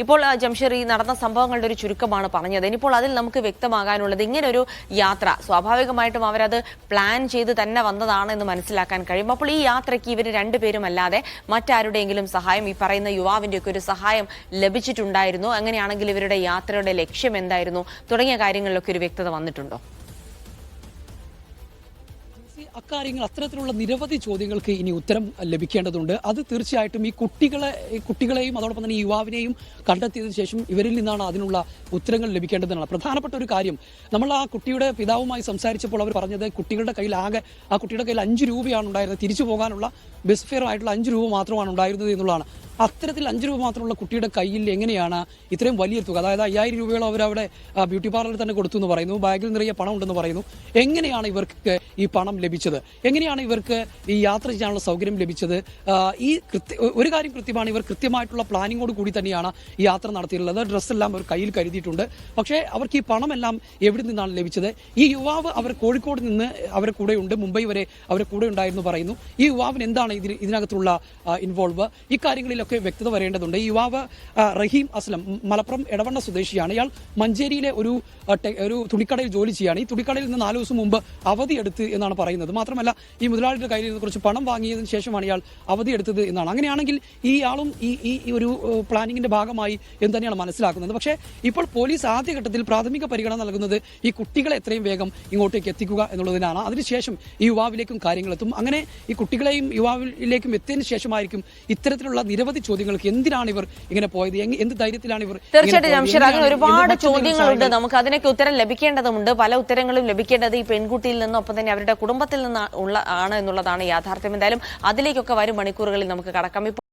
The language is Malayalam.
ഇപ്പോൾ ജംഷീർ ഈ നടന്ന സംഭവങ്ങളുടെ ഒരു ചുരുക്കമാണ് പറഞ്ഞത്. ഇനിയിപ്പോൾ അതിൽ നമുക്ക് വ്യക്തമാകാനുള്ളത് ഇങ്ങനൊരു യാത്ര സ്വാഭാവികമായിട്ടും അവരത് പ്ലാൻ ചെയ്ത് തന്നെ വന്നതാണ് എന്ന് മനസ്സിലാക്കാൻ കഴിയും. അപ്പോൾ ഈ യാത്രയ്ക്ക് ഇവർ രണ്ടുപേരും അല്ലാതെ മറ്റാരുടെയെങ്കിലും സഹായം, ഈ പറയുന്ന യുവാവിന്റെ ഒക്കെ ഒരു സഹായം ലഭിച്ചിട്ടുണ്ടായിരുന്നു? അങ്ങനെയാണെങ്കിൽ ഇവരുടെ യാത്രയുടെ ലക്ഷ്യം എന്തായിരുന്നു തുടങ്ങിയ കാര്യങ്ങളിലൊക്കെ ഒരു വ്യക്തത വന്നിട്ടുണ്ടോ? അക്കാര്യങ്ങൾ അത്തരത്തിലുള്ള നിരവധി ചോദ്യങ്ങൾക്ക് ഇനി ഉത്തരം ലഭിക്കേണ്ടതുണ്ട്. അത് തീർച്ചയായിട്ടും ഈ കുട്ടികളെയും അതോടൊപ്പം തന്നെ ഈ യുവാവിനെയും കണ്ടെത്തിയതിനു ശേഷം ഇവരിൽ നിന്നാണ് അതിനുള്ള ഉത്തരങ്ങൾ ലഭിക്കേണ്ടതാണ്. പ്രധാനപ്പെട്ട ഒരു കാര്യം, നമ്മൾ ആ കുട്ടിയുടെ പിതാവുമായി സംസാരിച്ചപ്പോൾ അവർ പറഞ്ഞത് കുട്ടികളുടെ കയ്യിൽ ആ കുട്ടിയുടെ കയ്യിൽ 5 രൂപയാണ് ഉണ്ടായിരുന്നത്. തിരിച്ചു പോകാനുള്ള ബസ് ഫെയർ ആയിട്ടുള്ള 5 രൂപ മാത്രമാണ് ഉണ്ടായിരുന്നത് എന്നുള്ളതാണ്. അത്തരത്തിൽ 5 രൂപ മാത്രമുള്ള കുട്ടിയുടെ കയ്യിൽ എങ്ങനെയാണ് ഇത്രയും വലിയ തുക, അതായത് 5000 രൂപയോളം അവരവിടെ ബ്യൂട്ടി പാർലറിൽ തന്നെ കൊടുത്തു എന്ന് പറയുന്നു, ബാഗിൽ നിറയെ പണം ഉണ്ടെന്ന് പറയുന്നു. എങ്ങനെയാണ് ഇവർക്ക് ഈ പണം ലഭിച്ചത്? എങ്ങനെയാണ് ഇവർക്ക് ഈ യാത്ര ചെയ്യാനുള്ള സൗകര്യം ലഭിച്ചത്? ഒരു കാര്യം കൃത്യമാണ്, ഇവർ കൃത്യമായിട്ടുള്ള പ്ലാനിങ്ങോട് കൂടി തന്നെയാണ് ഈ യാത്ര നടത്തിയിട്ടുള്ളത്. ഡ്രസ്സെല്ലാം അവർ കയ്യിൽ കരുതിയിട്ടുണ്ട്. പക്ഷേ അവർക്ക് ഈ പണമെല്ലാം എവിടെ നിന്നാണ് ലഭിച്ചത്? ഈ യുവാവ് അവർ കോഴിക്കോട് നിന്ന് അവരെ കൂടെയുണ്ട്, മുംബൈ വരെ അവരെ കൂടെ ഉണ്ടായിരുന്നു പറയുന്നു. ഈ യുവാവിന് എന്താണ് ഇതിനകത്തുള്ള ഇൻവോൾവ്? ഇക്കാര്യങ്ങളിലൊക്കെ വ്യക്തത വരേണ്ടതുണ്ട്. ഈ യുവാവ് റഹീം അസ്ലം മലപ്പുറം എടവണ്ണ സ്വദേശിയാണ്. ഇയാൾ മഞ്ചേരിയിലെ ഒരു തുണിക്കടയിൽ ജോലി ചെയ്യാണ്. ഈ തുണിക്കടയിൽ നിന്ന് 4 ദിവസം മുമ്പ് അവധിയെടുത്ത് എന്നാണ് പറയുന്നത്. മാത്രമല്ല ഈ മുതലാളിയുടെ കയ്യിൽ നിന്ന് കുറച്ച് പണം വാങ്ങിയതിനു ശേഷമാണ് ഇയാൾ അവധിയെടുത്തത് എന്നാണ്. അങ്ങനെയാണെങ്കിൽ ഈ ആളും ഈ ഒരു പ്ലാനിങ്ങിന്റെ ഭാഗമായി എന്ന് തന്നെയാണ് മനസ്സിലാക്കുന്നത്. പക്ഷേ ഇപ്പോൾ പോലീസ് ആദ്യഘട്ടത്തിൽ പ്രാഥമിക പരിഗണന നൽകുന്നത് ഈ കുട്ടികളെ എത്രയും വേഗം ഇങ്ങോട്ടേക്ക് എത്തിക്കുക എന്നുള്ളതിനാണ്. അതിനുശേഷം ഈ യുവാവിലേക്കും കാര്യങ്ങളെത്തും. അങ്ങനെ ഈ കുട്ടികളെയും യുവാവിലേക്കും എത്തിയതിനു ശേഷമായിരിക്കും ഇത്തരത്തിലുള്ള നിരവധി ചോദ്യങ്ങൾക്ക് എന്തിനാണ് ഇവർ ഇങ്ങനെ പോയത്, എന്ത് ധൈര്യത്തിലാണ് ഇവർ? തീർച്ചയായിട്ടും ജംഷീർ, അങ്ങനെ ഒരുപാട് ചോദ്യങ്ങളുണ്ട്. നമുക്ക് അതിനൊക്കെ ഉത്തരം ലഭിക്കേണ്ടതുണ്ട്. പല ഉത്തരങ്ങളും ലഭിക്കേണ്ടത് ഈ പെൺകുട്ടിയിൽ നിന്നും ഒപ്പം തന്നെ അവരുടെ കുടുംബത്തിൽ നിന്ന് ആണ് എന്നുള്ളതാണ് യാഥാർത്ഥ്യം. എന്തായാലും അതിലേക്കൊക്കെ വരും മണിക്കൂറുകളിൽ നമുക്ക് കടക്കാം.